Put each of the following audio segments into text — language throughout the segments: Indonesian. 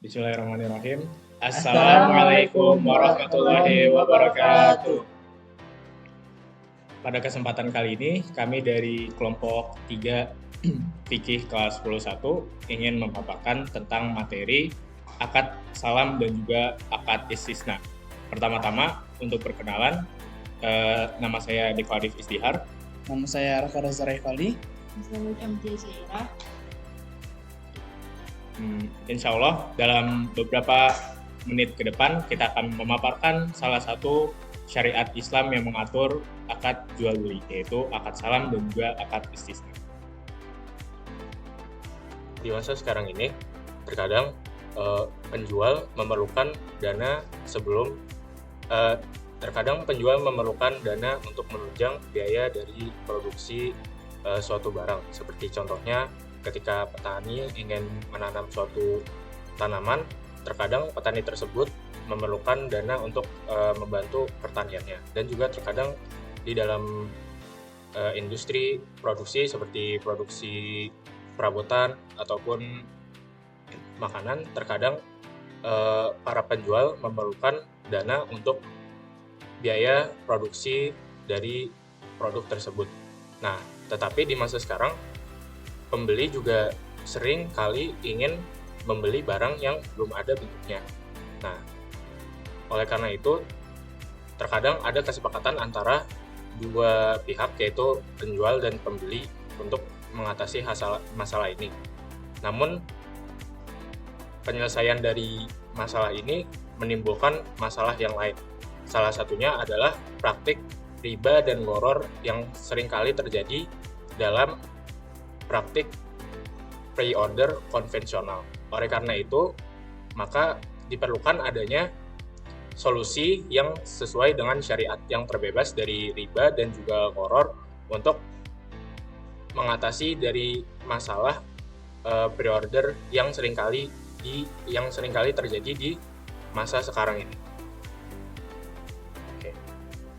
Bismillahirrahmanirrahim. Assalamualaikum warahmatullahi wabarakatuh. Pada kesempatan kali ini, kami dari kelompok 3 Fikih kelas 10.1 ingin memaparkan tentang materi akad salam dan juga akad istisna. Pertama-tama, untuk perkenalan, nama saya Devalif Istihar. Nama saya Raka Razar Rifali. Saya MJ Zaira. Insya Allah dalam beberapa menit ke depan kita akan memaparkan salah satu syariat Islam yang mengatur akad jual beli, yaitu akad salam dan juga akad istisna. Di masa sekarang ini terkadang penjual memerlukan dana untuk menunjang biaya dari produksi suatu barang. Seperti contohnya ketika petani ingin menanam suatu tanaman, terkadang petani tersebut memerlukan dana untuk membantu pertaniannya. Dan juga terkadang di dalam industri produksi seperti produksi perabotan ataupun makanan, terkadang para penjual memerlukan dana untuk biaya produksi dari produk tersebut. Nah, tetapi di masa sekarang pembeli juga sering kali ingin membeli barang yang belum ada bentuknya. Nah, oleh karena itu, terkadang ada kesepakatan antara dua pihak, yaitu penjual dan pembeli, untuk mengatasi masalah ini. Namun, penyelesaian dari masalah ini menimbulkan masalah yang lain. Salah satunya adalah praktik riba dan gharar yang seringkali terjadi dalam praktik pre-order konvensional. Oleh karena itu, maka diperlukan adanya solusi yang sesuai dengan syariat yang terbebas dari riba dan juga gharar untuk mengatasi dari masalah pre-order yang seringkali terjadi di masa sekarang ini. Oke.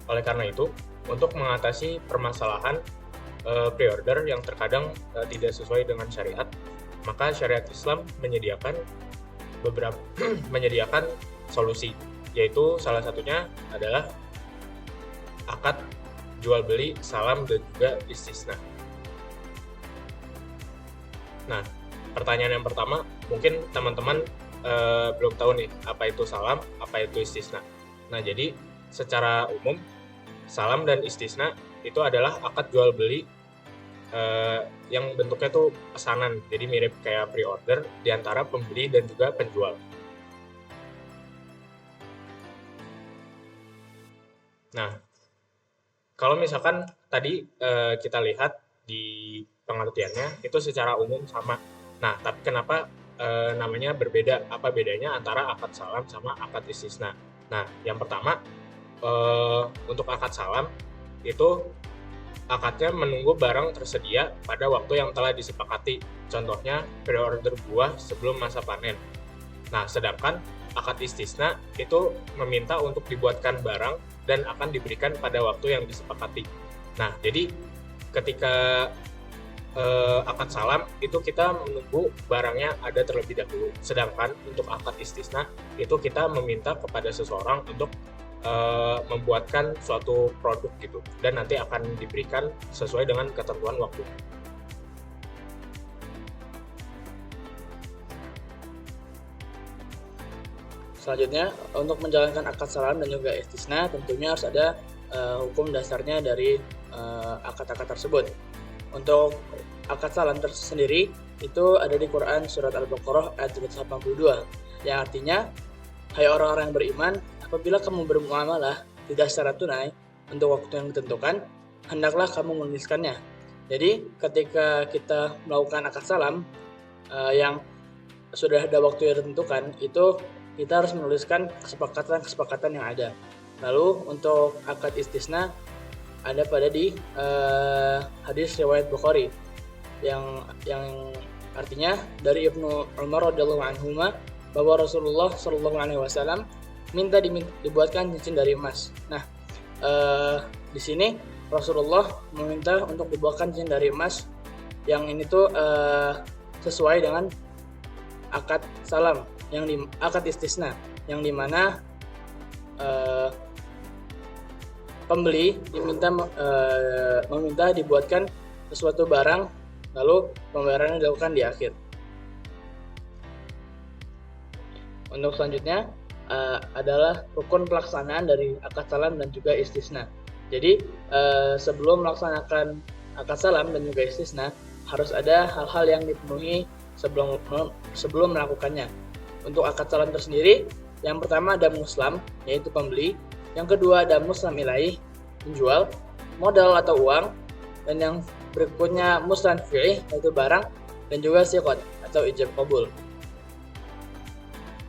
Oleh karena itu, untuk mengatasi permasalahan pre-order yang terkadang tidak sesuai dengan syariat, maka syariat Islam menyediakan solusi, yaitu salah satunya adalah akad jual beli salam dan juga istisna. Nah, pertanyaan yang pertama, mungkin teman-teman belum tahu nih apa itu salam, apa itu istisna. Nah, jadi secara umum salam dan istisna itu adalah akad jual beli yang bentuknya tuh pesanan, jadi mirip kayak pre-order di antara pembeli dan juga penjual. Nah, kalau misalkan tadi kita lihat di pengertiannya itu secara umum sama. Nah, tapi kenapa namanya berbeda? Apa bedanya antara akad salam sama akad istisna? Nah, yang pertama, untuk akad salam itu akadnya menunggu barang tersedia pada waktu yang telah disepakati. Contohnya pre-order buah sebelum masa panen. Nah, sedangkan akad istisna itu meminta untuk dibuatkan barang dan akan diberikan pada waktu yang disepakati. Nah, jadi ketika akad salam itu kita menunggu barangnya ada terlebih dahulu. Sedangkan untuk akad istisna itu kita meminta kepada seseorang untuk membuatkan suatu produk gitu, dan nanti akan diberikan sesuai dengan ketentuan waktu. Selanjutnya, untuk menjalankan akad salam dan juga istisna tentunya harus ada hukum dasarnya dari akad-akad tersebut. Untuk akad salam tersendiri itu ada di Quran surat Al-Baqarah ayat 182, yang artinya, hai orang-orang yang beriman, apabila kamu bermuamalah tidak secara tunai untuk waktu yang ditentukan, hendaklah kamu menuliskannya. Jadi ketika kita melakukan akad salam yang sudah ada waktu yang ditentukan, itu kita harus menuliskan kesepakatan yang ada. Lalu untuk akad istisna ada pada di hadis riwayat Bukhari yang artinya dari Ibnu Umar radhiyallahu anhuma bahwa Rasulullah sallallahu alaihi wasallam minta dibuatkan cincin dari emas. Nah, di sini Rasulullah meminta untuk dibuatkan cincin dari emas yang ini tuh sesuai dengan akad salam akad istisna yang dimana pembeli meminta dibuatkan sesuatu barang lalu pembayarannya dilakukan di akhir. Untuk selanjutnya adalah rukun pelaksanaan dari akad salam dan juga istisna. Jadi sebelum melaksanakan akad salam dan juga istisna harus ada hal-hal yang dipenuhi sebelum melakukannya. Untuk akad salam tersendiri, yang pertama ada muslam, yaitu pembeli. Yang kedua ada muslam ilaih, penjual, modal atau uang. Dan yang berikutnya muslan fi'ih, yaitu barang. Dan juga siqat atau ijab qabul.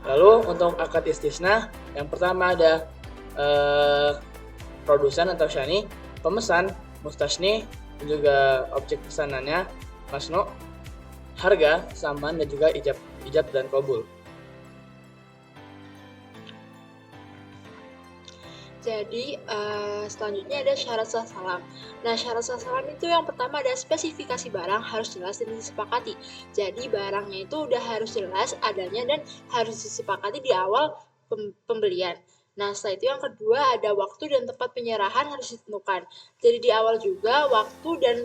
Lalu untuk akad istisna, yang pertama ada produsen atau syani, pemesan, mustasni, dan juga objek pesanannya, masnu, harga, saman, dan juga ijab dan qabul. Jadi selanjutnya ada syarat sah salam. Nah, syarat sah salam itu yang pertama ada spesifikasi barang harus jelas dan disepakati. Jadi barangnya itu udah harus jelas adanya dan harus disepakati di awal pembelian. Nah, setelah itu yang kedua ada waktu dan tempat penyerahan harus ditentukan. Jadi di awal juga waktu dan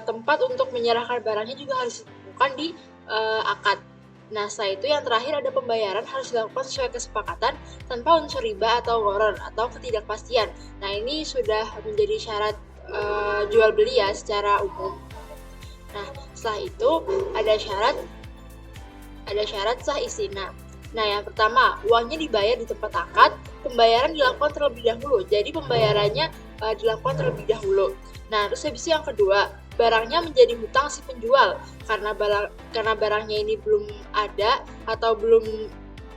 tempat untuk menyerahkan barangnya juga harus ditentukan di akad. Nah, setelah itu yang terakhir ada pembayaran harus dilakukan sesuai kesepakatan tanpa unsur riba atau gharar atau ketidakpastian. Nah, ini sudah menjadi syarat jual beli ya secara umum. Nah, setelah itu ada syarat sah istisna. Nah, yang pertama, uangnya dibayar di tempat akad, pembayaran dilakukan terlebih dahulu. Jadi pembayarannya dilakukan terlebih dahulu. Nah, terus habis itu yang kedua, barangnya menjadi hutang si penjual karena barangnya ini belum ada atau belum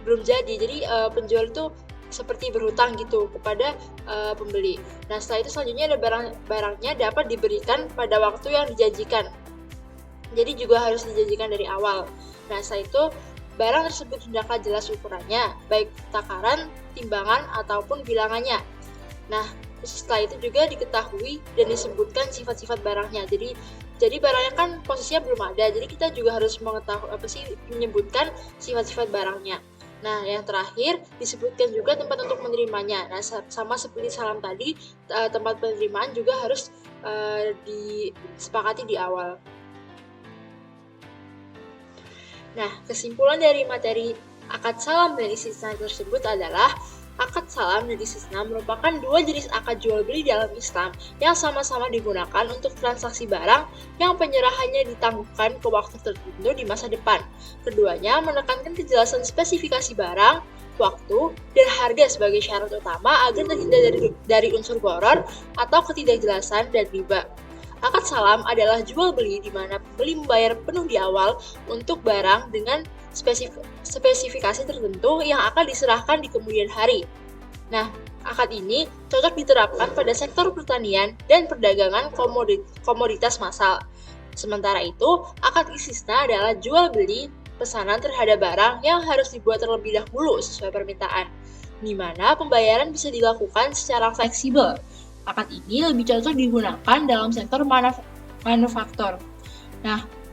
jadi. Jadi penjual itu seperti berhutang gitu kepada pembeli. Nah, setelah itu selanjutnya ada barangnya dapat diberikan pada waktu yang dijanjikan. Jadi juga harus dijanjikan dari awal. Nah, setelah itu barang tersebut hendaklah jelas ukurannya, baik takaran, timbangan ataupun bilangannya. Nah, setelah itu juga diketahui dan disebutkan sifat-sifat barangnya. Jadi barangnya kan posisinya belum ada. Jadi kita juga harus menyebutkan sifat-sifat barangnya. Nah, yang terakhir disebutkan juga tempat untuk menerimanya. Nah, sama seperti salam tadi, tempat penerimaan juga harus disepakati di awal. Nah, kesimpulan dari materi akad salam dan istisna tersebut adalah akad salam dan istisna merupakan dua jenis akad jual beli dalam Islam yang sama-sama digunakan untuk transaksi barang yang penyerahannya ditangguhkan ke waktu tertentu di masa depan. Keduanya menekankan kejelasan spesifikasi barang, waktu, dan harga sebagai syarat utama agar terhindar dari unsur gharar atau ketidakjelasan dan riba. Akad salam adalah jual beli di mana pembeli membayar penuh di awal untuk barang dengan spesifikasi tertentu yang akan diserahkan di kemudian hari. Nah, akad ini cocok diterapkan pada sektor pertanian dan perdagangan komoditas massal. Sementara itu, akad istisna adalah jual beli pesanan terhadap barang yang harus dibuat terlebih dahulu sesuai permintaan, di mana pembayaran bisa dilakukan secara fleksibel. Akad ini lebih cocok digunakan dalam sektor manufaktur,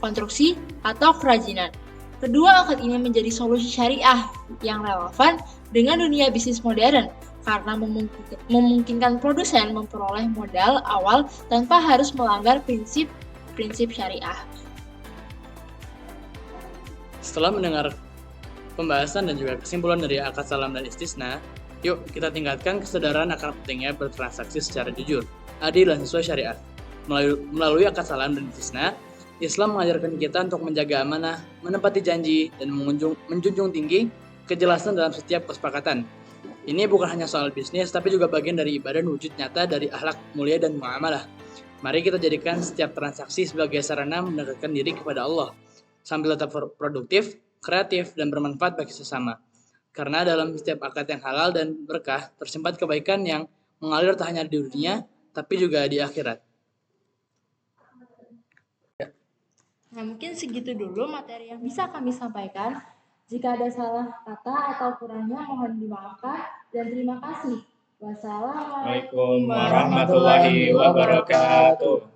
konstruksi, atau kerajinan. Kedua akad ini menjadi solusi syariah yang relevan dengan dunia bisnis modern karena memungkinkan produsen memperoleh modal awal tanpa harus melanggar prinsip syariah. Setelah mendengar pembahasan dan juga kesimpulan dari akad salam dan istisna, yuk kita tingkatkan kesadaran akan pentingnya bertransaksi secara jujur, adil dan sesuai syariat. Melalui akad salam dan istisna, Islam mengajarkan kita untuk menjaga amanah, menepati janji, dan menjunjung tinggi kejelasan dalam setiap kesepakatan. Ini bukan hanya soal bisnis, tapi juga bagian dari ibadah wujud nyata dari akhlak mulia dan muamalah. Mari kita jadikan setiap transaksi sebagai sarana mendekatkan diri kepada Allah, sambil tetap produktif, kreatif, dan bermanfaat bagi sesama. Karena dalam setiap akad yang halal dan berkah, tersimpan kebaikan yang mengalir tak hanya di dunia, tapi juga di akhirat. Nah, mungkin segitu dulu materi yang bisa kami sampaikan. Jika ada salah kata atau kurangnya mohon dimaafkan dan terima kasih. Wassalamualaikum Waalaikumsalam warahmatullahi wabarakatuh.